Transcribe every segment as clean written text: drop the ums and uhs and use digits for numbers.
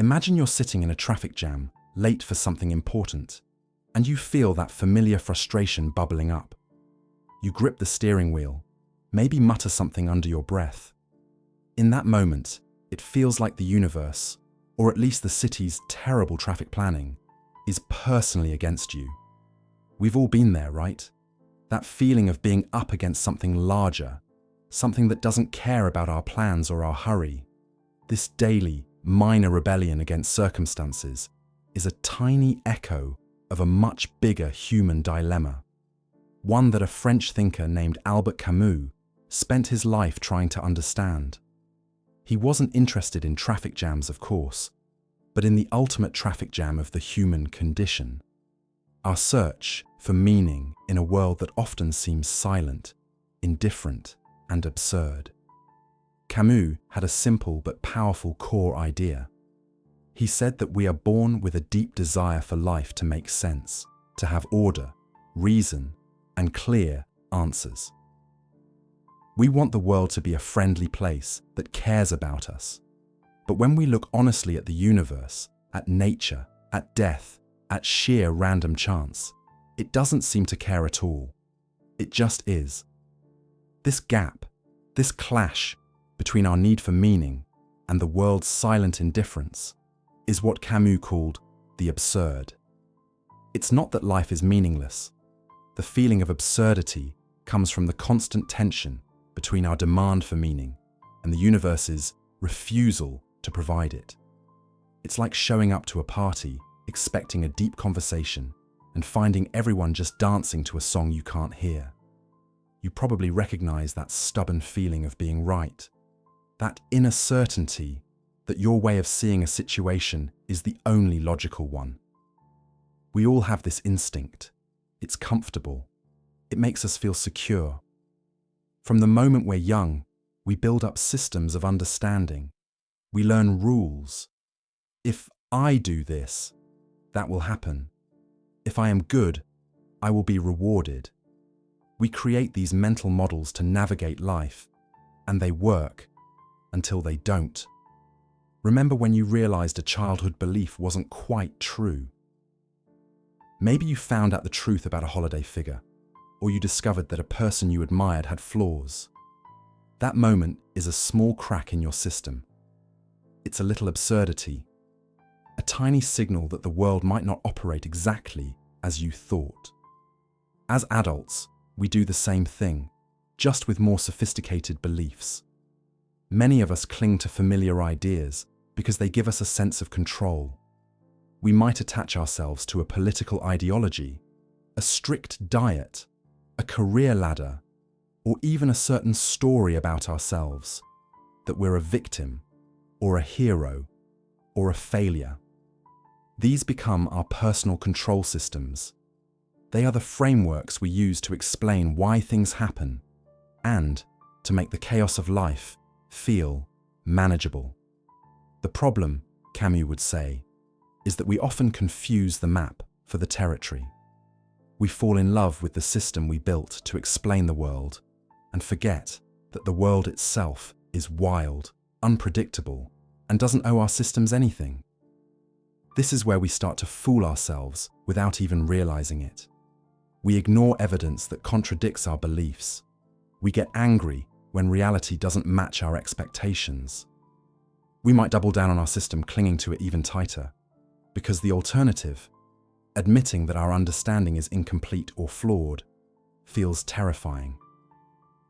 Imagine you're sitting in a traffic jam, late for something important, and you feel that familiar frustration bubbling up. You grip the steering wheel, maybe mutter something under your breath. In that moment, it feels like the universe, or at least the city's terrible traffic planning, is personally against you. We've all been there, right? That feeling of being up against something larger, something that doesn't care about our plans or our hurry. This daily, minor rebellion against circumstances is a tiny echo of a much bigger human dilemma, one that a French thinker named Albert Camus spent his life trying to understand. He wasn't interested in traffic jams, of course, but in the ultimate traffic jam of the human condition. Our search for meaning in a world that often seems silent, indifferent, and absurd. Camus had a simple but powerful core idea. He said that we are born with a deep desire for life to make sense, to have order, reason, and clear answers. We want the world to be a friendly place that cares about us. But when we look honestly at the universe, at nature, at death, at sheer random chance, it doesn't seem to care at all. It just is. This gap, this clash between our need for meaning and the world's silent indifference, is what Camus called the absurd. It's not that life is meaningless. The feeling of absurdity comes from the constant tension between our demand for meaning and the universe's refusal to provide it. It's like showing up to a party, expecting a deep conversation, and finding everyone just dancing to a song you can't hear. You probably recognize that stubborn feeling of being right, that inner certainty that your way of seeing a situation is the only logical one. We all have this instinct. It's comfortable. It makes us feel secure. From the moment we're young, we build up systems of understanding. We learn rules. If I do this, that will happen. If I am good, I will be rewarded. We create these mental models to navigate life, and they work until they don't. Remember when you realized a childhood belief wasn't quite true? Maybe you found out the truth about a holiday figure, or you discovered that a person you admired had flaws. That moment is a small crack in your system. It's a little absurdity, a tiny signal that the world might not operate exactly as you thought. As adults, we do the same thing, just with more sophisticated beliefs. Many of us cling to familiar ideas because they give us a sense of control. We might attach ourselves to a political ideology, a strict diet, a career ladder, or even a certain story about ourselves, that we're a victim, or a hero, or a failure. These become our personal control systems. They are the frameworks we use to explain why things happen and to make the chaos of life feel manageable. The problem, Camus would say, is that we often confuse the map for the territory. We fall in love with the system we built to explain the world and forget that the world itself is wild, unpredictable, and doesn't owe our systems anything. This is where we start to fool ourselves without even realizing it. We ignore evidence that contradicts our beliefs. We get angry when reality doesn't match our expectations. We might double down on our system, clinging to it even tighter, because the alternative, admitting that our understanding is incomplete or flawed, feels terrifying.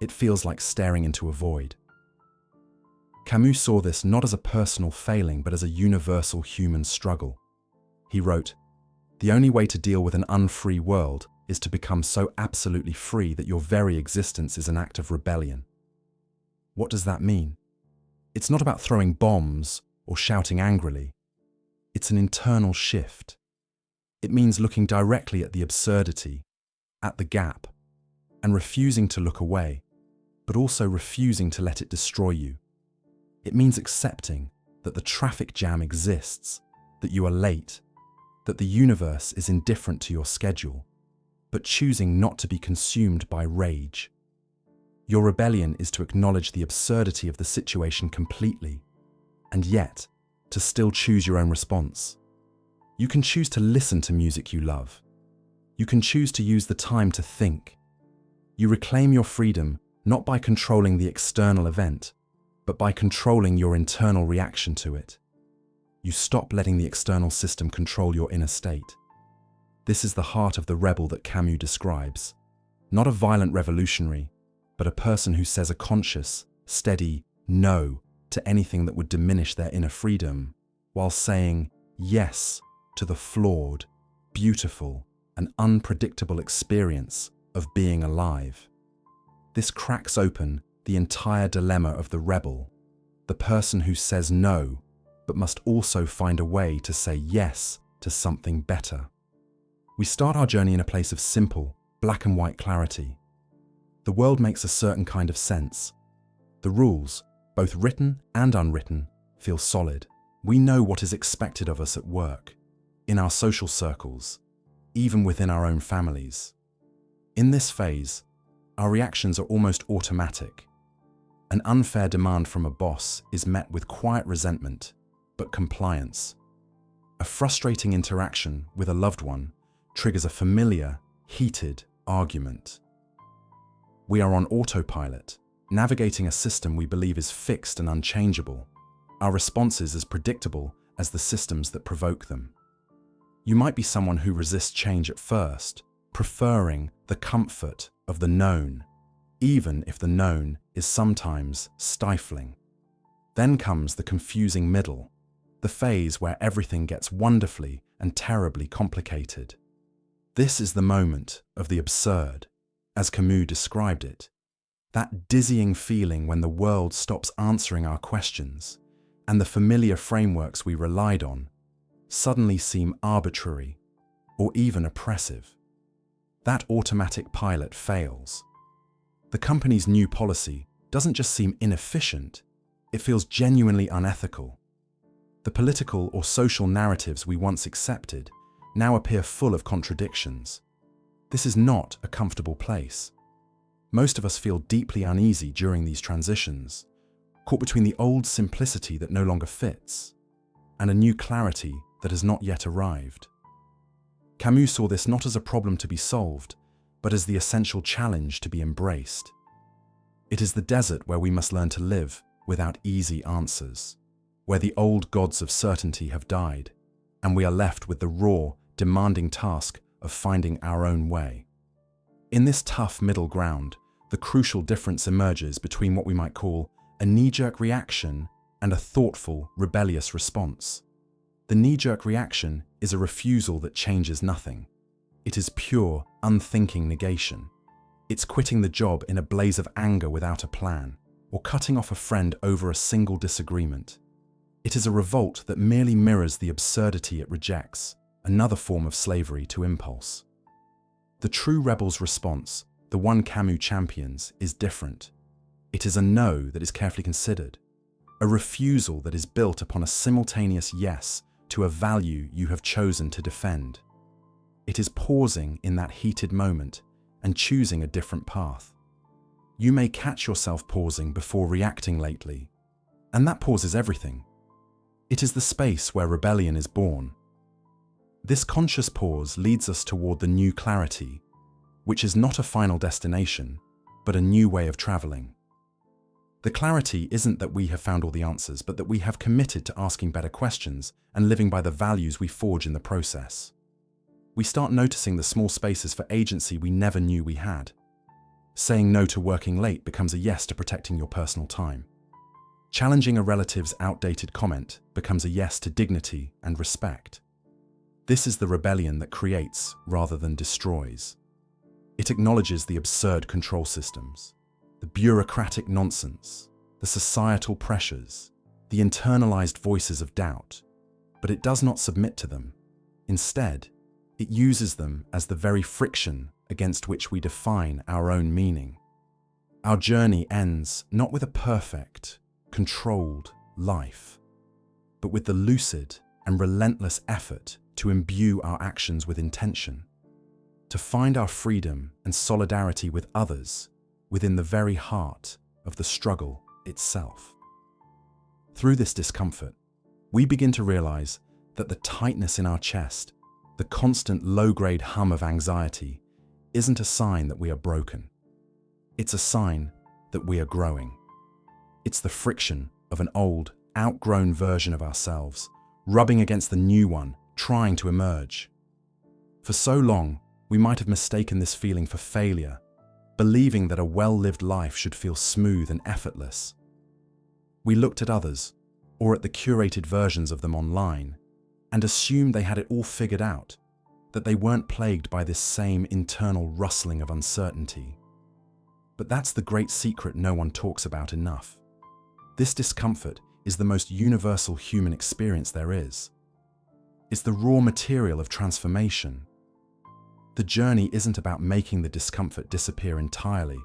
It feels like staring into a void. Camus saw this not as a personal failing, but as a universal human struggle. He wrote, "The only way to deal with an unfree world is to become so absolutely free that your very existence is an act of rebellion." What does that mean? It's not about throwing bombs or shouting angrily. It's an internal shift. It means looking directly at the absurdity, at the gap, and refusing to look away, but also refusing to let it destroy you. It means accepting that the traffic jam exists, that you are late, that the universe is indifferent to your schedule, but choosing not to be consumed by rage. Your rebellion is to acknowledge the absurdity of the situation completely, and yet to still choose your own response. You can choose to listen to music you love. You can choose to use the time to think. You reclaim your freedom not by controlling the external event, but by controlling your internal reaction to it. You stop letting the external system control your inner state. This is the heart of the rebel that Camus describes. Not a violent revolutionary, but a person who says a conscious, steady no to anything that would diminish their inner freedom, while saying yes to the flawed, beautiful, and unpredictable experience of being alive. This cracks open the entire dilemma of the rebel, the person who says no, but must also find a way to say yes to something better. We start our journey in a place of simple, black and white clarity. The world makes a certain kind of sense. The rules, both written and unwritten, feel solid. We know what is expected of us at work, in our social circles, even within our own families. In this phase, our reactions are almost automatic. An unfair demand from a boss is met with quiet resentment, but compliance. A frustrating interaction with a loved one triggers a familiar, heated argument. We are on autopilot, navigating a system we believe is fixed and unchangeable. Our responses as predictable as the systems that provoke them. You might be someone who resists change at first, preferring the comfort of the known, even if the known is sometimes stifling. Then comes the confusing middle, the phase where everything gets wonderfully and terribly complicated. This is the moment of the absurd, as Camus described it. That dizzying feeling when the world stops answering our questions, and the familiar frameworks we relied on suddenly seem arbitrary or even oppressive. That automatic pilot fails. The company's new policy doesn't just seem inefficient, it feels genuinely unethical. The political or social narratives we once accepted now appear full of contradictions. This is not a comfortable place. Most of us feel deeply uneasy during these transitions, caught between the old simplicity that no longer fits and a new clarity that has not yet arrived. Camus saw this not as a problem to be solved, but as the essential challenge to be embraced. It is the desert where we must learn to live without easy answers, where the old gods of certainty have died, and we are left with the raw, demanding task of finding our own way. In this tough middle ground, the crucial difference emerges between what we might call a knee-jerk reaction and a thoughtful, rebellious response. The knee-jerk reaction is a refusal that changes nothing. It is pure, unthinking negation. It's quitting the job in a blaze of anger without a plan, or cutting off a friend over a single disagreement. It is a revolt that merely mirrors the absurdity it rejects, another form of slavery to impulse. The true rebel's response, the one Camus champions, is different. It is a no that is carefully considered, a refusal that is built upon a simultaneous yes to a value you have chosen to defend. It is pausing in that heated moment and choosing a different path. You may catch yourself pausing before reacting lately, and that pause is everything. It is the space where rebellion is born. This conscious pause leads us toward the new clarity, which is not a final destination, but a new way of traveling. The clarity isn't that we have found all the answers, but that we have committed to asking better questions and living by the values we forge in the process. We start noticing the small spaces for agency we never knew we had. Saying no to working late becomes a yes to protecting your personal time. Challenging a relative's outdated comment becomes a yes to dignity and respect. This is the rebellion that creates rather than destroys. It acknowledges the absurd control systems, the bureaucratic nonsense, the societal pressures, the internalized voices of doubt, but it does not submit to them. Instead, it uses them as the very friction against which we define our own meaning. Our journey ends not with a perfect, controlled life, but with the lucid and relentless effort to imbue our actions with intention, to find our freedom and solidarity with others within the very heart of the struggle itself. Through this discomfort, we begin to realize that the tightness in our chest, the constant low-grade hum of anxiety, isn't a sign that we are broken. It's a sign that we are growing. It's the friction of an old, outgrown version of ourselves, rubbing against the new one, trying to emerge. For so long, we might have mistaken this feeling for failure, believing that a well-lived life should feel smooth and effortless. We looked at others, or at the curated versions of them online, and assumed they had it all figured out, that they weren't plagued by this same internal rustling of uncertainty. But that's the great secret no one talks about enough. This discomfort is the most universal human experience there is. It's the raw material of transformation. The journey isn't about making the discomfort disappear entirely.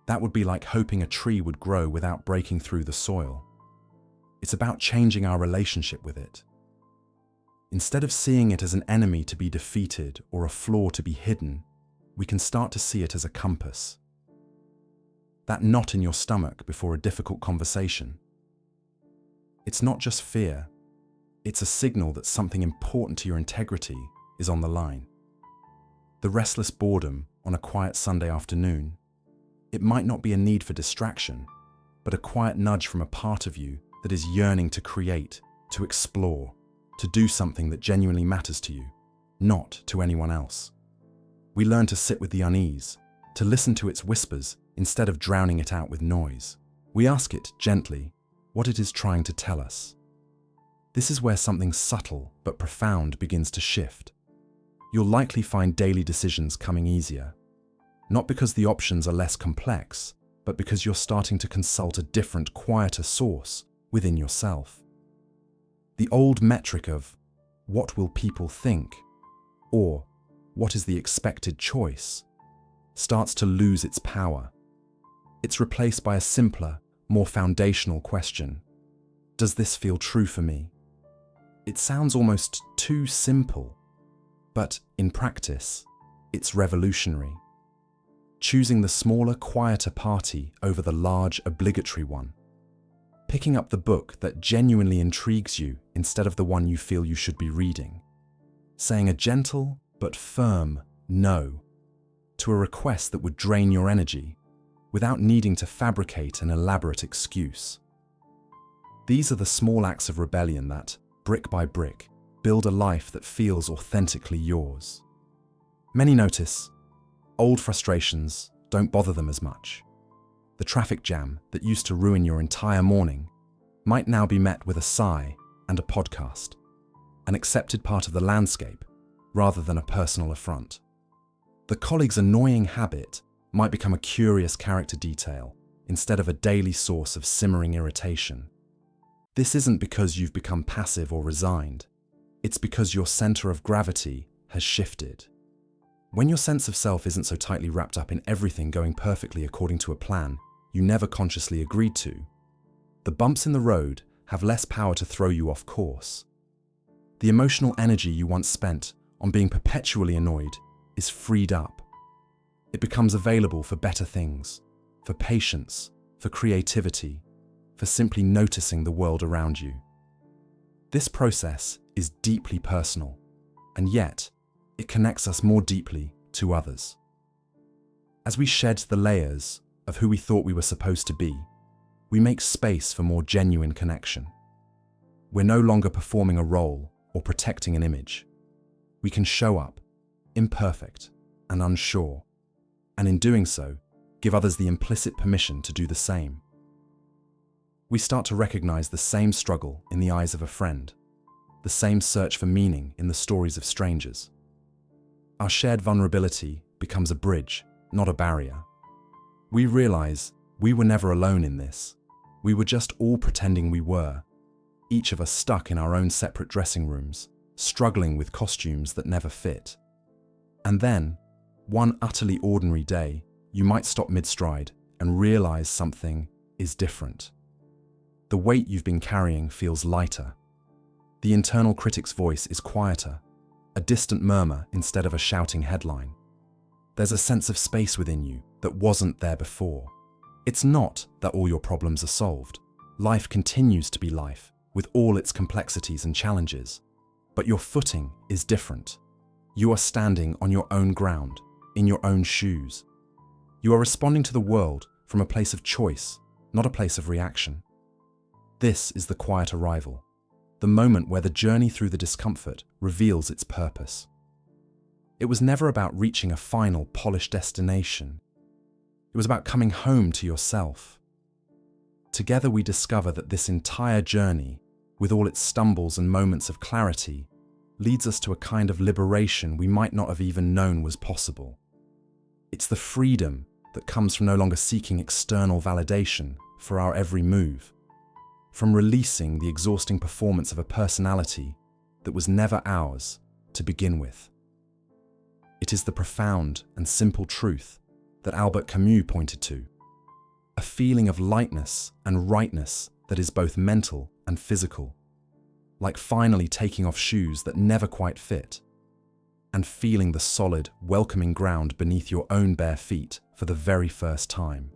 That would be like hoping a tree would grow without breaking through the soil. It's about changing our relationship with it. Instead of seeing it as an enemy to be defeated or a flaw to be hidden, we can start to see it as a compass. That knot in your stomach before a difficult conversation. It's not just fear, it's a signal that something important to your integrity is on the line. The restless boredom on a quiet Sunday afternoon, it might not be a need for distraction, but a quiet nudge from a part of you that is yearning to create, to explore, to do something that genuinely matters to you, not to anyone else. We learn to sit with the unease, to listen to its whispers instead of drowning it out with noise. We ask it gently what it is trying to tell us. This is where something subtle but profound begins to shift. You'll likely find daily decisions coming easier, not because the options are less complex, but because you're starting to consult a different, quieter source within yourself. The old metric of what will people think, or what is the expected choice, starts to lose its power. It's replaced by a simpler, more foundational question. Does this feel true for me? It sounds almost too simple, but in practice, it's revolutionary. Choosing the smaller, quieter party over the large, obligatory one. Picking up the book that genuinely intrigues you instead of the one you feel you should be reading. Saying a gentle but firm no to a request that would drain your energy without needing to fabricate an elaborate excuse. These are the small acts of rebellion that, brick by brick, build a life that feels authentically yours. Many notice old frustrations don't bother them as much. The traffic jam that used to ruin your entire morning might now be met with a sigh and a podcast, an accepted part of the landscape rather than a personal affront. The colleague's annoying habit might become a curious character detail instead of a daily source of simmering irritation. This isn't because you've become passive or resigned. It's because your center of gravity has shifted. When your sense of self isn't so tightly wrapped up in everything going perfectly according to a plan you never consciously agreed to, the bumps in the road have less power to throw you off course. The emotional energy you once spent on being perpetually annoyed is freed up. It becomes available for better things, for patience, for creativity, for simply noticing the world around you. This process is deeply personal, and yet it connects us more deeply to others. As we shed the layers of who we thought we were supposed to be, we make space for more genuine connection. We're no longer performing a role or protecting an image. We can show up, imperfect and unsure, and in doing so, give others the implicit permission to do the same. We start to recognize the same struggle in the eyes of a friend, the same search for meaning in the stories of strangers. Our shared vulnerability becomes a bridge, not a barrier. We realize we were never alone in this. We were just all pretending we were, each of us stuck in our own separate dressing rooms, struggling with costumes that never fit. And then, one utterly ordinary day, you might stop mid-stride and realize something is different. The weight you've been carrying feels lighter. The internal critic's voice is quieter, a distant murmur instead of a shouting headline. There's a sense of space within you that wasn't there before. It's not that all your problems are solved. Life continues to be life, with all its complexities and challenges. But your footing is different. You are standing on your own ground, in your own shoes. You are responding to the world from a place of choice, not a place of reaction. This is the quiet arrival, the moment where the journey through the discomfort reveals its purpose. It was never about reaching a final, polished destination. It was about coming home to yourself. Together we discover that this entire journey, with all its stumbles and moments of clarity, leads us to a kind of liberation we might not have even known was possible. It's the freedom that comes from no longer seeking external validation for our every move, from releasing the exhausting performance of a personality that was never ours to begin with. It is the profound and simple truth that Albert Camus pointed to, a feeling of lightness and rightness that is both mental and physical, like finally taking off shoes that never quite fit, and feeling the solid, welcoming ground beneath your own bare feet for the very first time.